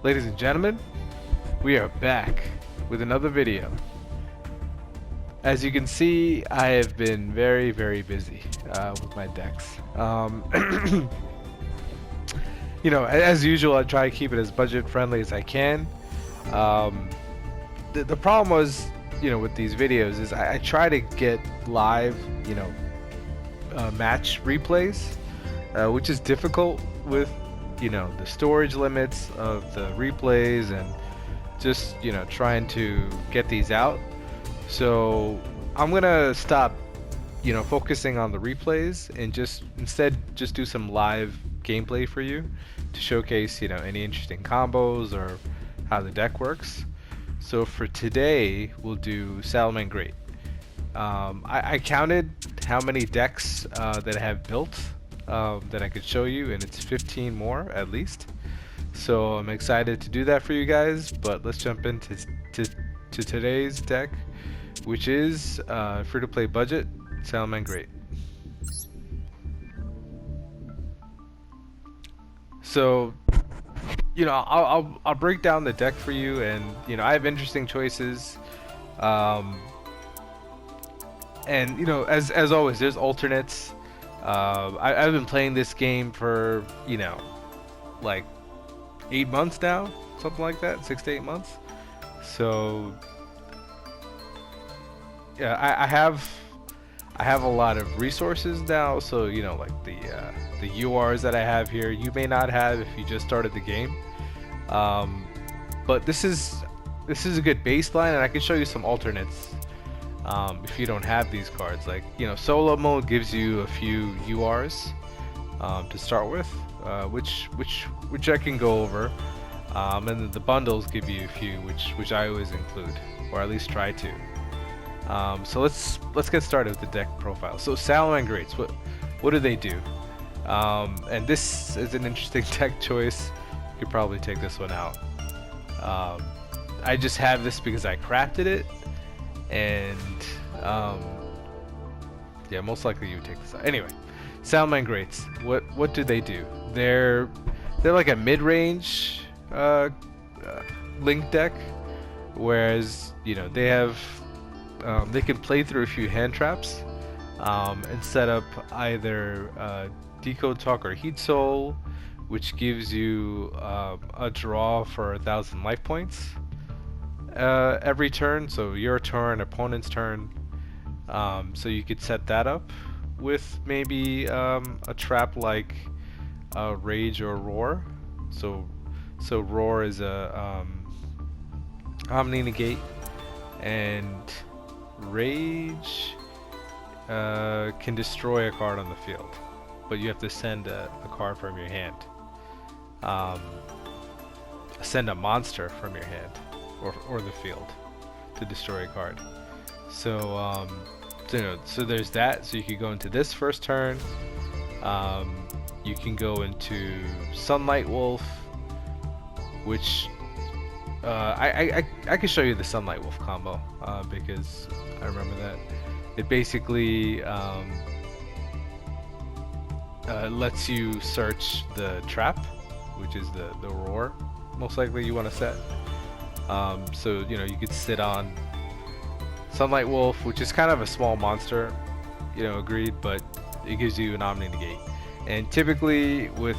Ladies and gentlemen, we are back with another video. As you can see, I have been very busy with my decks. You know, as usual, I try to keep it as budget friendly as I can. The problem was, you know, with these videos is I try to get live, you know, match replays, which is difficult with, you know, the storage limits of the replays and just, you know, trying to get these out. So I'm gonna stop, you know, focusing on the replays and just instead just do some live gameplay for you to showcase, you know, any interesting combos or how the deck works. So for today, we'll do Salamangreat. I counted how many decks that I have built that I could show you, and it's 15 more at least. So I'm excited to do that for you guys, but let's jump into today's deck, which is free-to-play budget Salamangreat. So, you know, I'll break down the deck for you, and you know, I have interesting choices. And you know, as always, there's alternates. I've been playing this game for, you know, like 8 months now, something like that, 6 to 8 months. So yeah, I have a lot of resources now. So you know, like the URs that I have here, you may not have if you just started the game. But this is a good baseline, and I can show you some alternates. If you don't have these cards, like, you know, solo mode gives you a few URs to start with, which I can go over, and then the bundles give you a few, which I always include, or at least try to. So let's get started with the deck profile. So Salamangreats, what do they do? And this is an interesting deck choice. You could probably take this one out. I just have this because I crafted it. And yeah, most likely you would take this out. Anyway, Salamangreats, what do they do? They're like a mid-range link deck, whereas, you know, they have they can play through a few hand traps and set up either Decode Talk or Heat Soul, which gives you a draw for 1,000 life points every turn, so your turn, opponent's turn. So you could set that up with maybe a trap like Rage or Roar. So Roar is a Omni Negate, and Rage can destroy a card on the field, but you have to send a card from your hand. Send a monster from your hand or the field to destroy a card. So you know, so there's that. So you could go into this first turn. You can go into Sunlight Wolf, which I can show you the Sunlight Wolf combo because I remember that. It basically lets you search the trap, which is the Roar, most likely you want to set. So you know, you could sit on Sunlight Wolf, which is kind of a small monster, you know, agreed, but it gives you an Omni Negate. And typically with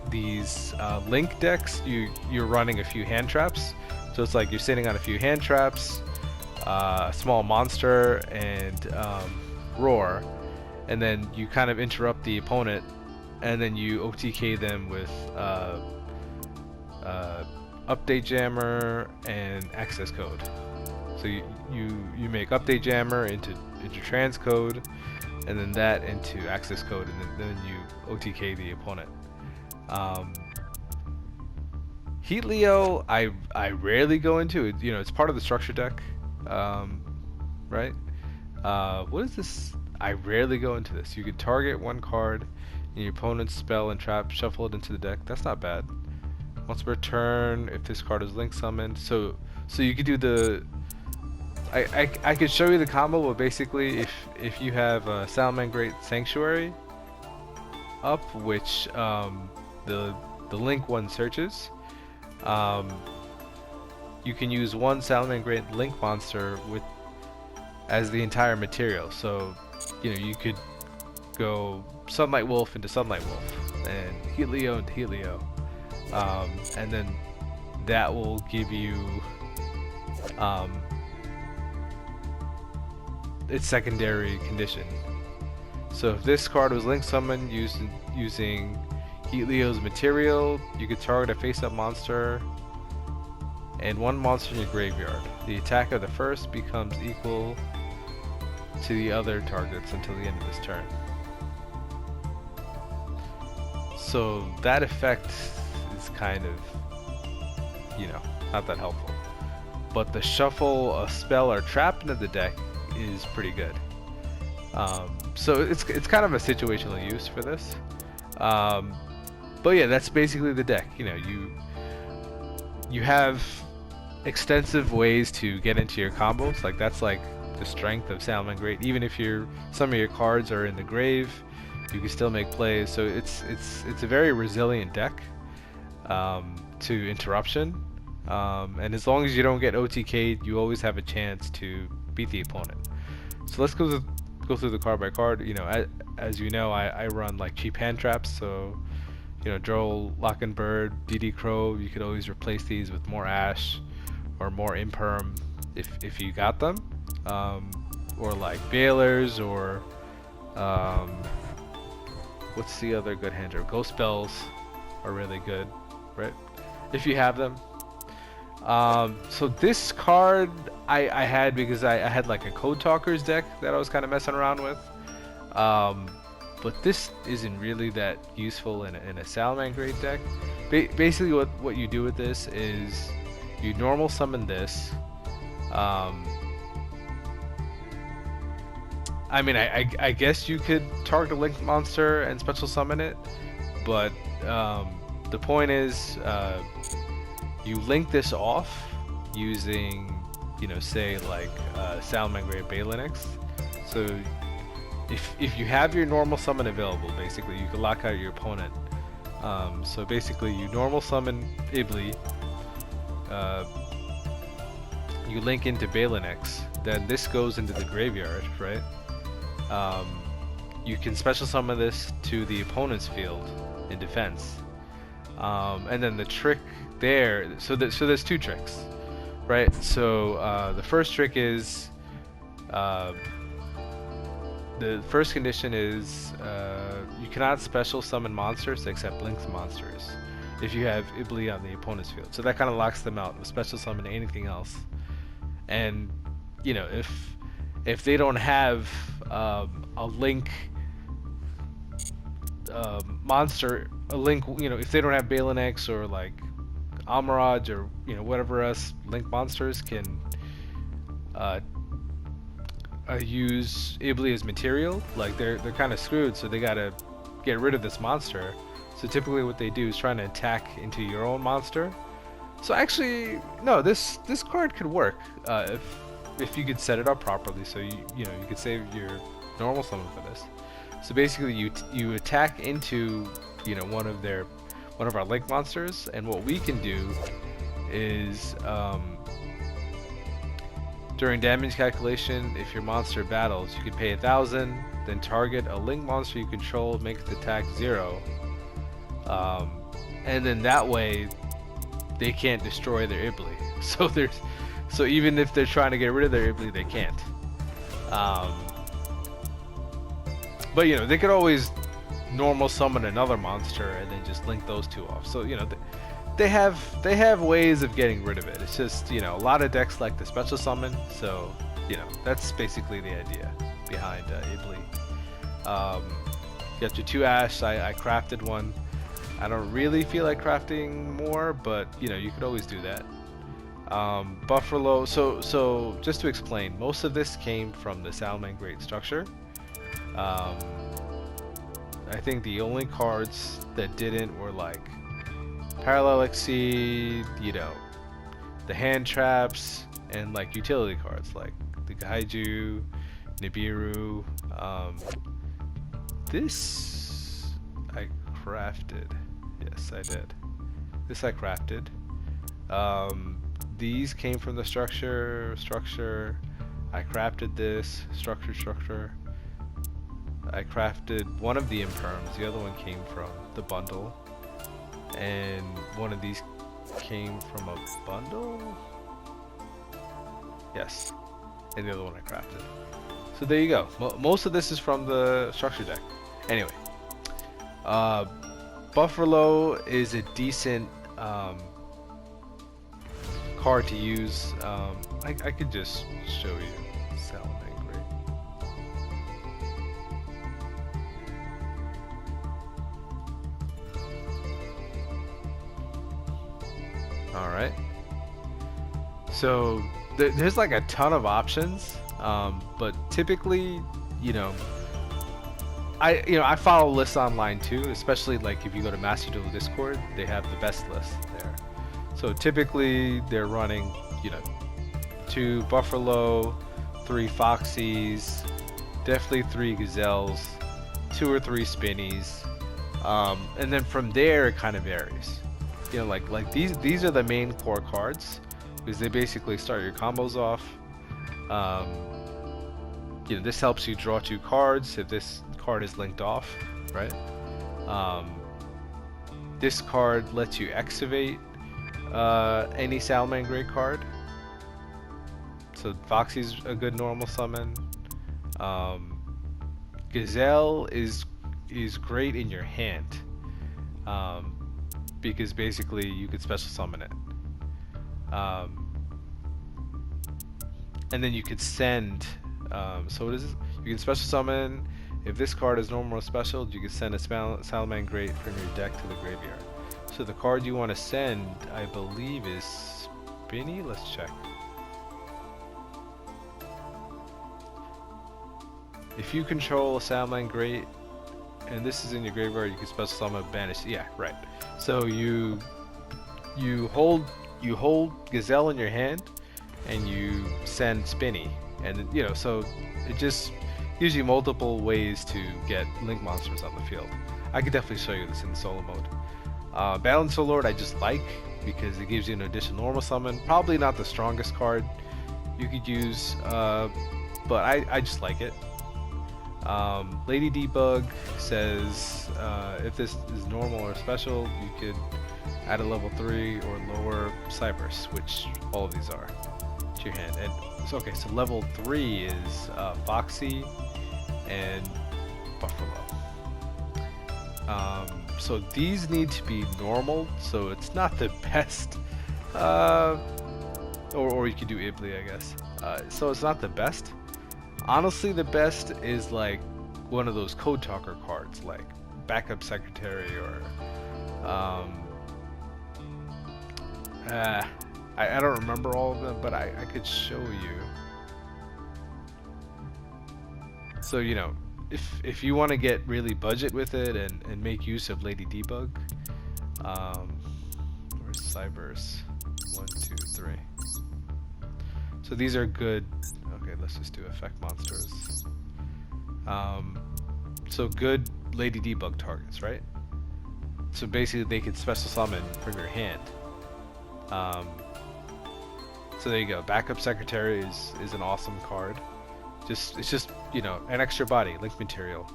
these link decks, you're running a few hand traps. So it's like you're sitting on a few hand traps, a small monster, and Roar, and then you kind of interrupt the opponent, and then you OTK them with Update Jammer and Access Code. So you make Update Jammer into transcode, and then that into Access Code, and then you OTK the opponent. Heat Leo, I rarely go into it. You know, it's part of the structure deck, right? What is this? I rarely go into this. You can target one card in your opponent's spell and trap, shuffle it into the deck. That's not bad. Once per turn, if this card is link summoned, so you could do the. I could show you the combo, but basically, if you have a Salamangreat Sanctuary up, which the link one searches, you can use one Salamangreat Link monster with as the entire material. So, you know, you could go Sunlight Wolf into Sunlight Wolf, and Helio into Helio, and then that will give you its secondary condition. So if this card was link summoned using Helio's material, you could target a face-up monster and one monster in your graveyard. The attack of the first becomes equal to the other targets until the end of this turn. So that effect is kind of, you know, not that helpful. But the shuffle a spell or trap into the deck is pretty good. So it's kind of a situational use for this. But yeah, that's basically the deck. You know, you have extensive ways to get into your combos. Like that's like the strength of Salamangreat. Even if some of your cards are in the grave, you can still make plays. So it's a very resilient deck to interruption. And as long as you don't get OTK'd, you always have a chance to beat the opponent. So let's go through the card by card. You know, as you know, I run like cheap hand traps. So, you know, Droll, Lockenbird, DD Crow, you could always replace these with more Ash or more Imperm if you got them. Or like Bailers, or what's the other good hand trap? Ghost Spells are really good, right? If you have them. So this card I had because I had like a Code Talkers deck that I was kind of messing around with. But this isn't really that useful in a Salamangreat deck. Basically what you do with this is you normal summon this. I mean, I guess you could target a Link monster and special summon it, but the point is you link this off using, you know, say like Salamangreat Balinix. So if you have your normal summon available, basically you can lock out your opponent. So basically you normal summon Ibli, you link into Balinix, then this goes into the graveyard, right? You can special summon this to the opponent's field in defense. And then the trick there, so there's two tricks, right? So the first trick is, the first condition is you cannot special summon monsters except Link's monsters if you have Ibli on the opponent's field. So that kind of locks them out of special summon anything else. And you know, if they don't have a Link monster, a Link, you know, if they don't have Balinix or like Amaraj or, you know, whatever else Link monsters can use Ibli as material, like they're kind of screwed. So they gotta get rid of this monster. So typically what they do is trying to attack into your own monster. So actually, no, this card could work if you could set it up properly. So you know, you could save your normal summon for this. So basically you attack into, you know, one of our Link monsters, and what we can do is during damage calculation, if your monster battles, you can pay 1,000, then target a Link monster you control, make its attack 0, and then that way they can't destroy their Ibli. So even if they're trying to get rid of their Ibli, they can't. But you know, they could always normal summon another monster and then just link those two off. So you know, they have ways of getting rid of it. It's just, you know, a lot of decks like the special summon. So you know, that's basically the idea behind Ibli. You have your 2 Ash. I crafted one. I don't really feel like crafting more, but you know, you could always do that. Buffalo. So just to explain, most of this came from the Salamangreat structure. I think the only cards that didn't were like Parallel Exceed, you know, the hand traps, and like utility cards like the Gaiju, Nibiru. This I crafted. Yes, I did. This I crafted. These came from the structure. I crafted this structure. I crafted one of the imperms. The other one came from the bundle, and one of these came from a bundle. Yes, and the other one I crafted. So there you go. Most of this is from the structure deck. Anyway, Buffalo is a decent card to use. I could just show you Salamangreat. All right. So there's like a ton of options, but typically, you know, I follow lists online too, especially like if you go to Master Duel Discord, they have the best list there. So typically they're running, you know, 2 Buffalo, 3 Foxies, definitely 3 Gazelles, 2 or 3 Spinnies, and then from there it kind of varies. You know, like these are the main core cards because they basically start your combos off. You know, this helps you draw 2 cards if this card is linked off, right? This card lets you excavate any Salamangreat card. So Foxy's a good normal summon. Gazelle is great in your hand, because basically you could special summon it. And then you could send, so what is this? You can special summon. If this card is normal or special, you can send a Salamangreat from your deck to the graveyard. So the card you want to send, I believe, is Spinny. Let's check. If you control a Salamangreat and this is in your graveyard, you can special summon banish. Yeah, right. So you hold Gazelle in your hand and you send Spinny, and you know, so it just gives you multiple ways to get link monsters on the field. I could definitely show you this in solo mode. Balancer Lord I just like because it gives you an additional normal summon. Probably not the strongest card you could use, but I just like it. Lady Debug says if this is normal or special, you could add a level 3 or lower Cybers, which all of these are, to your hand. And so, okay, so level 3 is Foxy and Buffalo. So these need to be normal, so it's not the best, or you could do Ibli, I guess. So it's not the best. Honestly, the best is like one of those code talker cards, like Backup Secretary or I don't remember all of them, but I could show you. So you know, if you want to get really budget with it and make use of Lady Debug, where's Cybers? 1, 2, 3. So these are good. Okay, let's just do effect monsters. So good Lady Debug targets, right? So basically they can special summon from your hand. So there you go. Backup Secretary is an awesome card. It's just, you know, an extra body, link material.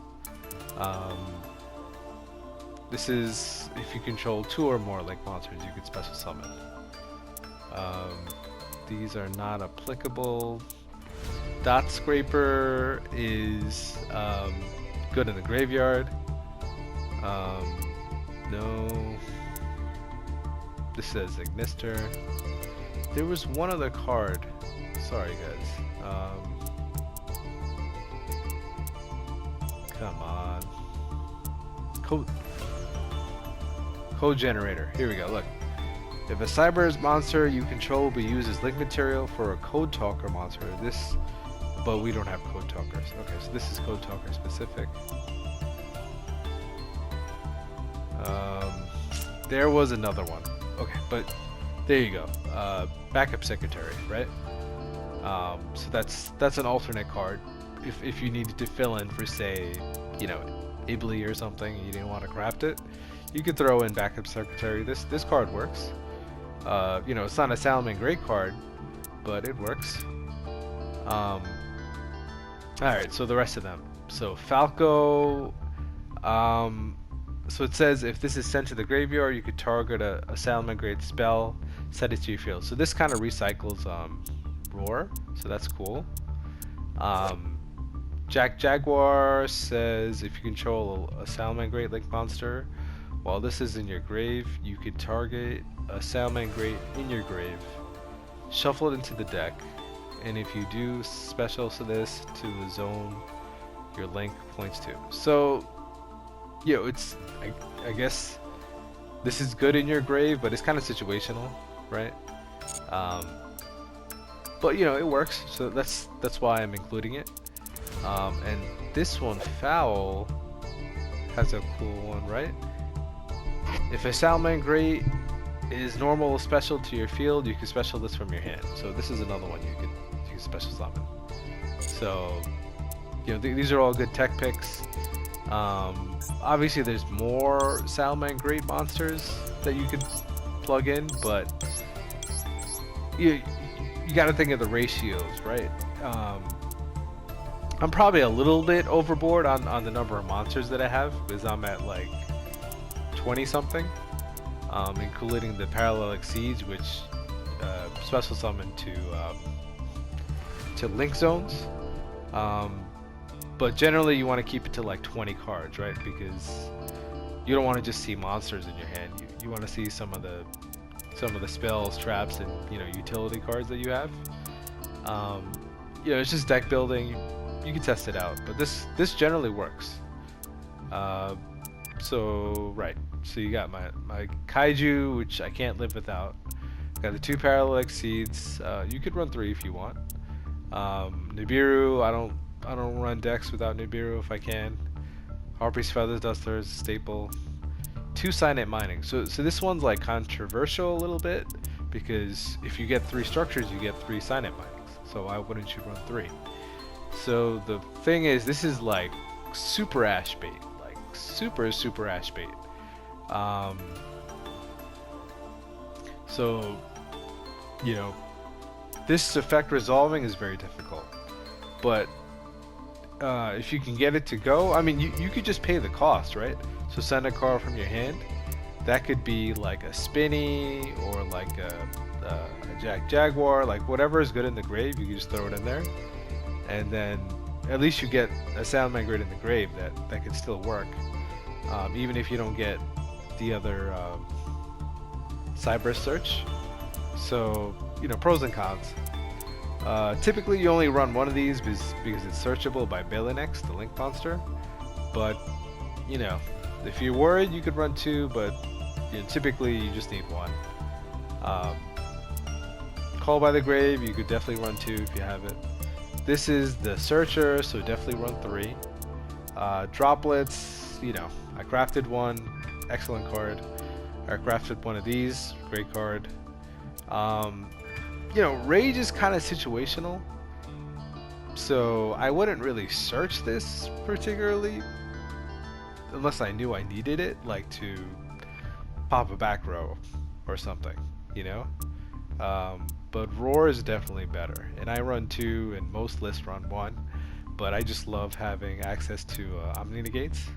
This is if you control 2 or more link monsters, you can special summon. These are not applicable. Dot Scraper is good in the graveyard. No. This says Ignister. There was one other card. Sorry, guys. Come on. Code generator. Here we go. Look. If a Cybers monster you control will be used as link material for a Code Talker monster, but we don't have Code Talkers. Okay, so this is Code Talker specific. There was another one. Okay, but there you go. Backup Secretary, right? So that's an alternate card. If you needed to fill in for, say, you know, Ibli or something, and you didn't want to craft it, you could throw in Backup Secretary. This card works. You know, it's not a Salamangreat card, but it works. Alright, so the rest of them. So Falco, so it says if this is sent to the graveyard, you could target a Salamangreat spell, set it to your field. So this kind of recycles Roar, so that's cool. Jaguar says if you control a Salamangreat Link monster, while this is in your grave, you could target a Salamangreat in your grave, shuffle it into the deck, and if you do special to this to the zone your link points to. So, you know, it's I guess this is good in your grave, but it's kind of situational, right? But you know, it works, so that's why I'm including it. And this one, Foul, has a cool one, right? If a Salamangreat is normal or special to your field, you can special this from your hand. So this is another one you can special summon. So, you know, these are all good tech picks. Obviously, there's more Salamangreat monsters that you could plug in, but you got to think of the ratios, right? I'm probably a little bit overboard on the number of monsters that I have, because I'm at like 20 something, including the Parallelic Siege, which special summon to link zones. But generally you want to keep it to like 20 cards, right? Because you don't want to just see monsters in your hand. You want to see some of the spells, traps, and you know, utility cards that you have. You know, it's just deck building. You can test it out, but this generally works. So right, so you got my Kaiju, which I can't live without. Got the 2 Parallelic Seeds. You could run 3 if you want. Nibiru, I don't run decks without Nibiru if I can. Harpy's Feathers Duster is a staple. 2 Cyanite Mining. So this one's like controversial a little bit, because if you get 3 structures, you get 3 Cyanite Minings. So why wouldn't you run 3? So the thing is, this is like super ash bait, like super ash bait. So, you know, this effect resolving is very difficult, but if you can get it to go, I mean, you could just pay the cost, right? So send a card from your hand. That could be like a Spinny or like a Jaguar, like whatever is good in the grave, you can just throw it in there, and then at least you get a Salamangreat in the grave that can still work, even if you don't get the other Cyber Search. So, you know, pros and cons. Typically you only run one of these because it's searchable by Balenex, the Link monster. But, you know, if you're worried, you could run 2, but you know, typically you just need 1. Call by the Grave, you could definitely run 2 if you have it. This is the Searcher, so definitely run 3. Droplets, you know, I crafted one, excellent card. I crafted one of these, great card. You know, Rage is kind of situational, so I wouldn't really search this particularly unless I knew I needed it, like to pop a back row or something, you know. But Roar is definitely better, and I run 2 and most lists run 1, but I just love having access to Omni Negates.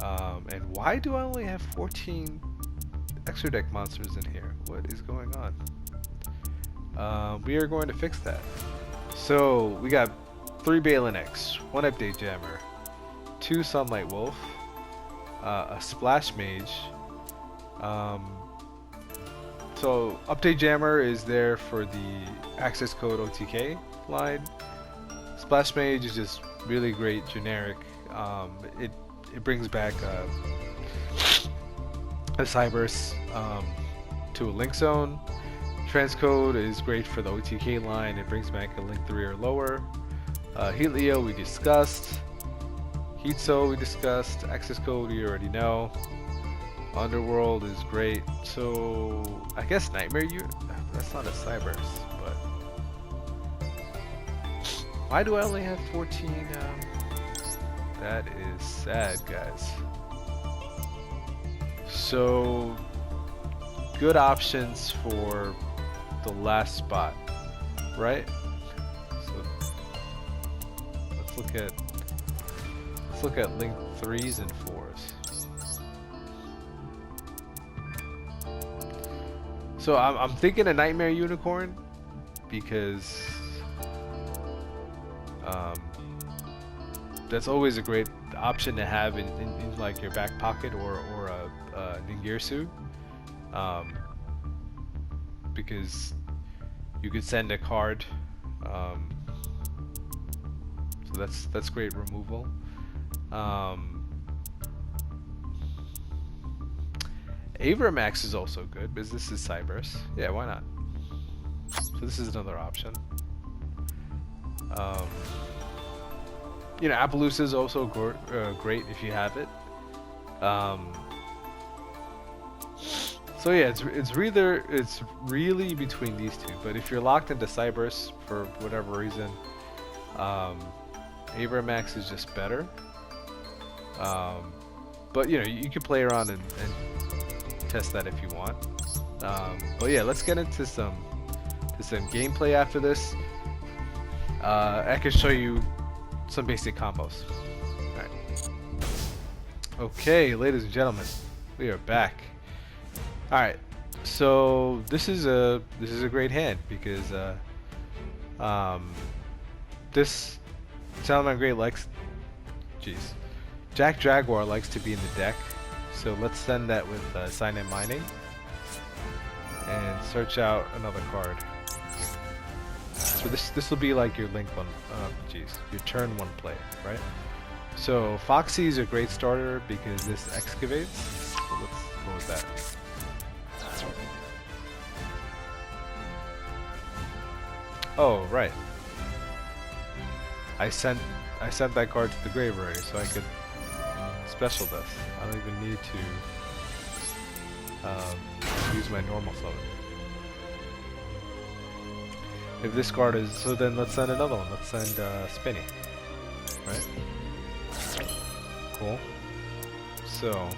And why do I only have 14 extra deck monsters in here? What is going on? We are going to fix that. So we got 3 Balenex, 1 Update Jammer, 2 Sunlight Wolf, a Splash Mage. So Update Jammer is there for the access code OTK line. Splash Mage is just really great generic. It brings back a Cybers to a Link Zone. Transcode is great for the OTK line. It brings back a Link 3 or lower. Helio we discussed. Heatso we discussed. Access code you already know. Underworld is great. So I guess Nightmare that's not a Cybers, but why do I only have 14? That is sad, guys. So good options for the last spot, right? So let's look at link 3s and 4s. So I'm thinking a Nightmare Unicorn because that's always a great option to have in like your back pocket or a Ningirsu, because you could send a card, so that's great removal. Averamax is also good because this is Cyberse. Yeah, why not? So this is another option. You know, Appaloosa is also great if you have it. So yeah, it's really between these two. But if you're locked into Cyberse for whatever reason, Averamax is just better. But you know, you can play around and test that if you want. But yeah, let's get into some gameplay after this. I can show you some basic combos. Alright. Okay, ladies and gentlemen, we are back. Alright, so this is a great hand because this Salamangreat likes, Jack Jaguar likes to be in the deck. So let's send that with Sign-In Mining and search out another card. So this will be like your link one, your turn one play, right? So Foxy is a great starter because this excavates. So let's go with that. Oh right, I sent that card to the grave already, so I could special this. I don't even need to use my normal summon. If this card is, so then let's send another one. Let's send Spinny. Right? Cool. So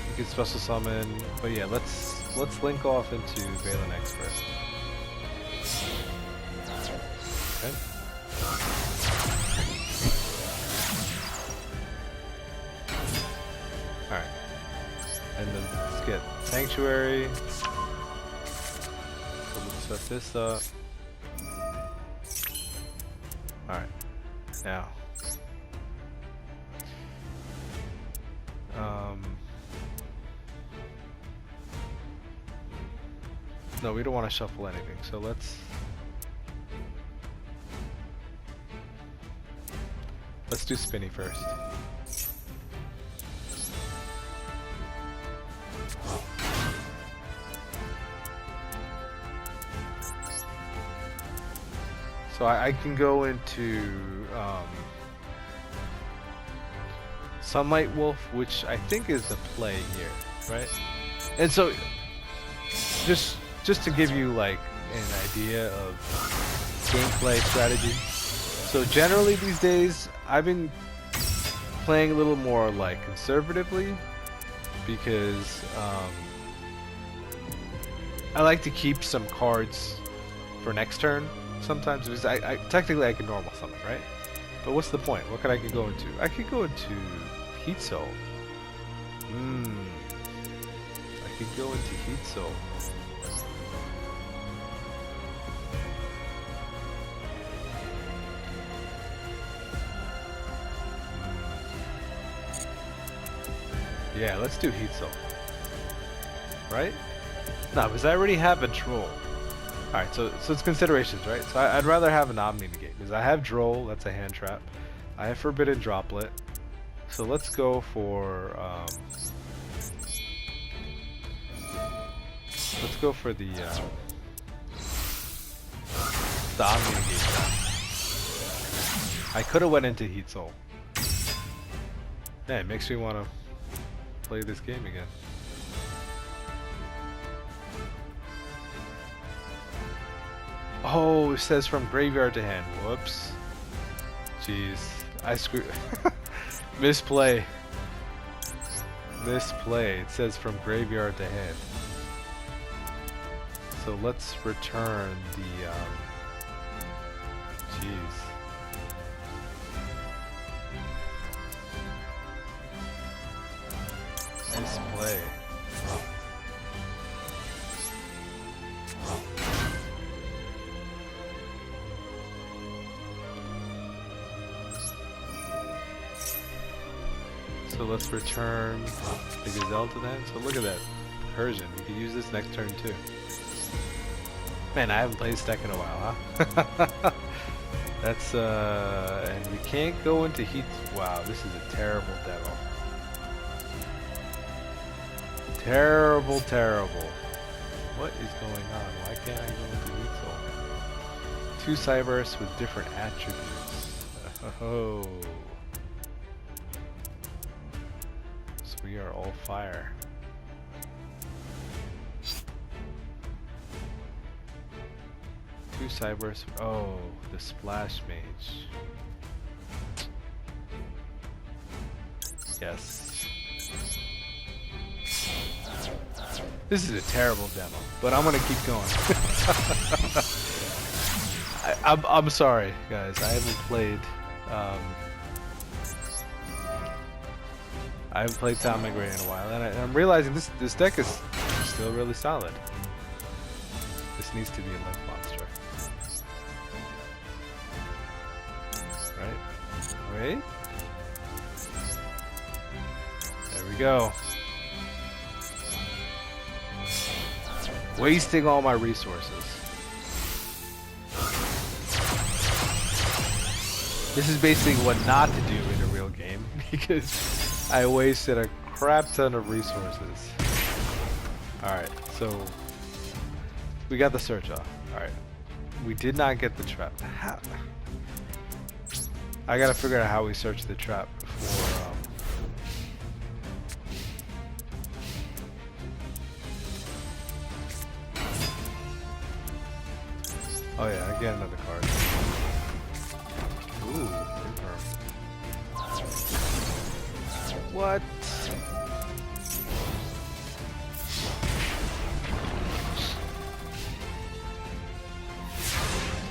you can special summon, but yeah, let's link off into Valen Expert. Okay. Alright. And then let's get Sanctuary. So let's set this up. Alright. Now. No, we don't want to shuffle anything, so let's do Spinny first. So I can go into Sunlight Wolf, which I think is a play here, right? And so just to give you like an idea of gameplay strategy. So generally these days I've been playing a little more like conservatively because I like to keep some cards for next turn sometimes, because I technically I can normal summon, right? But what's the point? What could I go into? I could go into Heat Soul. I could go into Heat Soul. Yeah, let's do Heat Soul. Right? No, because I already have a Droll. Alright, so it's considerations, right? So I'd rather have an Omni negate, because I have Droll, that's a hand trap. I have Forbidden Droplet. So let's go for the Omni negate trap. I could have went into Heat Soul. Yeah, it makes me want to play this game again. Oh, it says from graveyard to hand. Whoops. Jeez. I screwed. Misplay. Misplay. It says from graveyard to hand. So let's return the, jeez. Misplay. So let's return the Gazelle to that. So look at that. Persian. You can use this next turn too. Man, I haven't played Stack in a while, huh? That's, and we can't go into heat. Wow, this is a terrible demo. Terrible, terrible. What is going on? Why can't I go into heat soul? 2 Cybers with different attributes. Oh. So we are all fire. Cybers. Oh, the Splash Mage. Yes. This is a terrible demo, but I'm gonna keep going. I'm sorry, guys. I haven't played. I haven't played Salamangreat in a while, and I'm realizing this deck is still really solid. This needs to be a Link monster. Wait. There we go. Wasting all my resources. This is basically what not to do in a real game because I wasted a crap ton of resources. Alright, so we got the search off. Alright. We did not get the trap. How? I gotta figure out how we search the trap before. Oh yeah, I get another card. Ooh, what?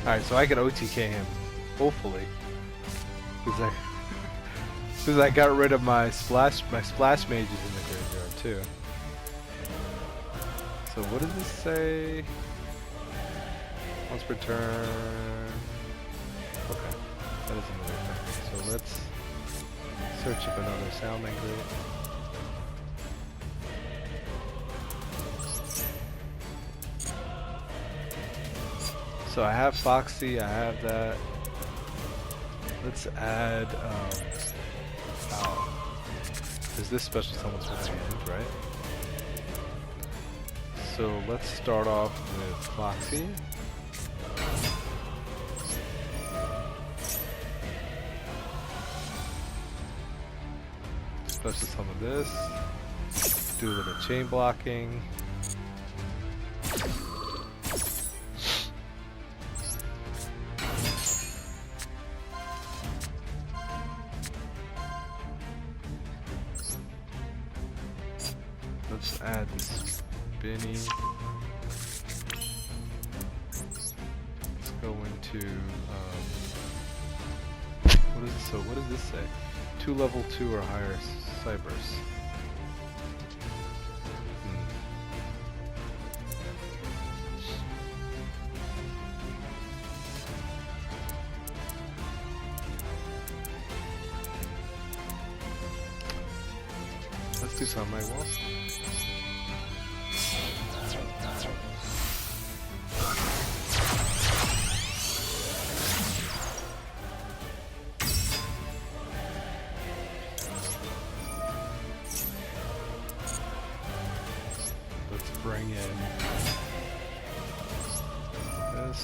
Alright, so I can OTK him, hopefully. Because I got rid of my splash mages in the graveyard too. So what does this say? Once per turn. Okay, that is another thing. So let's search up another Salamangreat. So I have Foxy, I have that. Let's add, is this special summons for the hand, right? So let's start off with Foxy. Special summon this. Do a little chain blocking. Let's add this Spinny. Let's go into what is this? So what does this say? 2 level 2 or higher Cybers. Let's do something like well. Let's bring in this.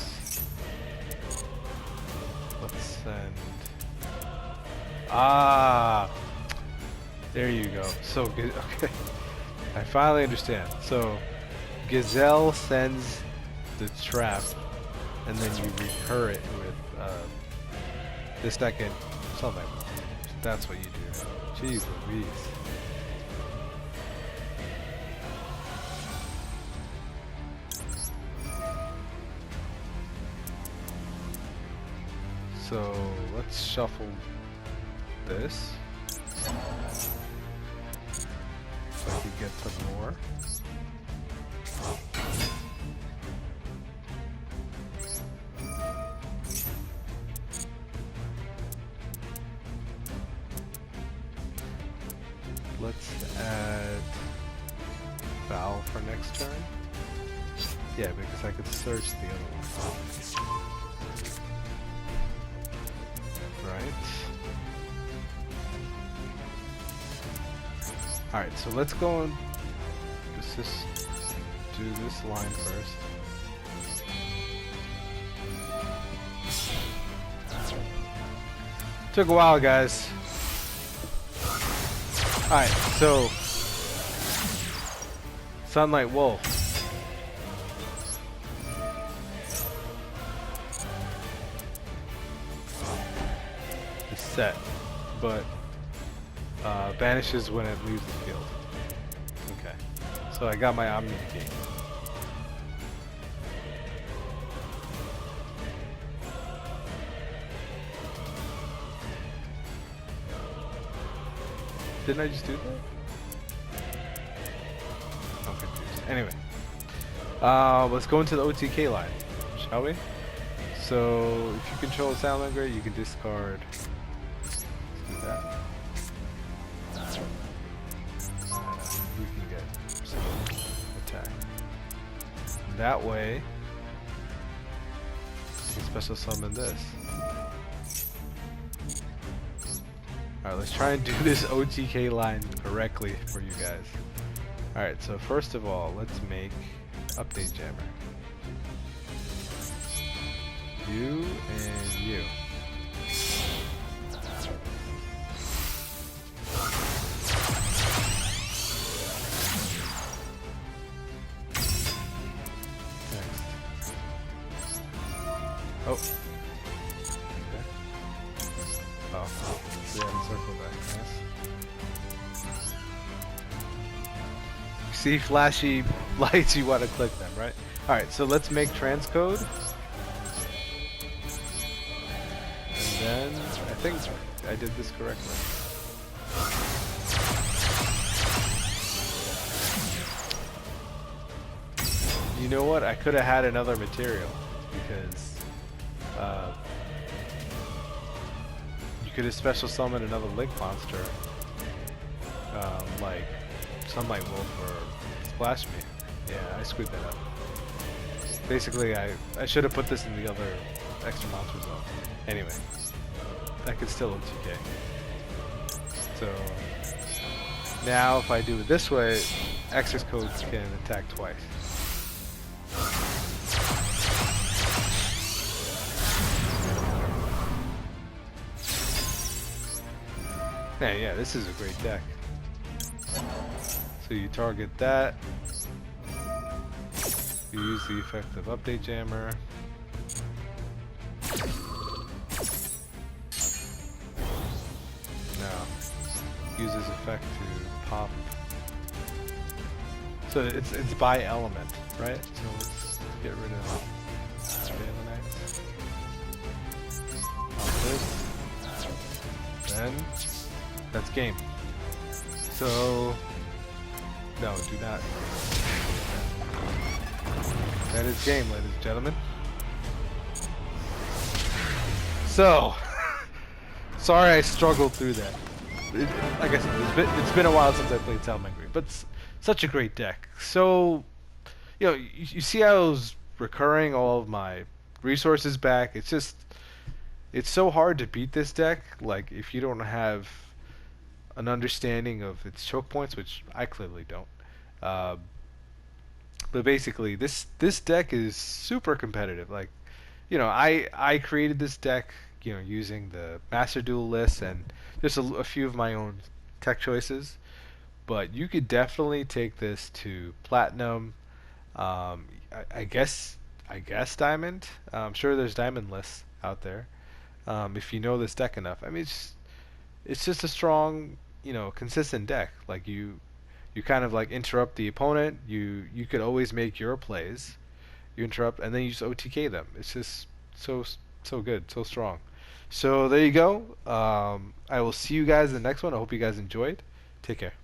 Let's send. Ah, there you go. So good. Okay, I finally understand. So Gazelle sends the trap, and then you recur it with the second something. That's what you do. Jeez Louise. So let's shuffle this so I can get some more. Let's add Val for next turn. Yeah, because I could search the other one. Right. Alright, so let's go and just do this line first. Took a while, guys. Alright, so Sunlight Wolf. Is set, but vanishes when it leaves the field. Okay, so I got my Omni Gate. Didn't I just do that? I'm confused. Anyway, let's go into the OTK line, shall we? So if you control Salamangreat, you can discard. Let's do that. We can get some attack. That way, you can special summon this. Alright, let's try and do this OTK line correctly for you guys. Alright, so first of all, let's make Update Jammer. You and you. Next. Oh. Okay. Oh. Yeah, circle back. Nice. You see flashy lights, you want to click them, right? Alright, so let's make transcode. And then, I think I did this correctly. You know what? I could have had another material because you could have special summoned another Link monster, like Sunlight Wolf or Splash Me. Yeah, I screwed that up. Basically, I should have put this in the other extra monster zone. Anyway, that could still OTK. So now, if I do it this way, X's codes can attack twice. Yeah, this is a great deck. So you target that. You use the effect of Update Jammer. Now, uses effect to pop. So it's by element, right? So let's get rid of Valenites. On this. Then that's game. So no, do not. That is game, ladies and gentlemen. So, sorry I struggled through that. Like I said, it's been a while since I played Salamangreat, but it's such a great deck. So, you know, you see how I was recurring all of my resources back. It's just, it's so hard to beat this deck. Like, if you don't have an understanding of its choke points, which I clearly don't. But basically, this deck is super competitive. Like, you know, I created this deck, you know, using the Master Duel list and just a few of my own tech choices. But you could definitely take this to Platinum. I guess Diamond. I'm sure there's Diamond lists out there. If you know this deck enough, I mean, it's just a strong, you know, consistent deck. Like you kind of like interrupt the opponent. You could always make your plays. You interrupt and then you just OTK them. It's just so good, so strong. So there you go. I will see you guys in the next one. I hope you guys enjoyed. Take care.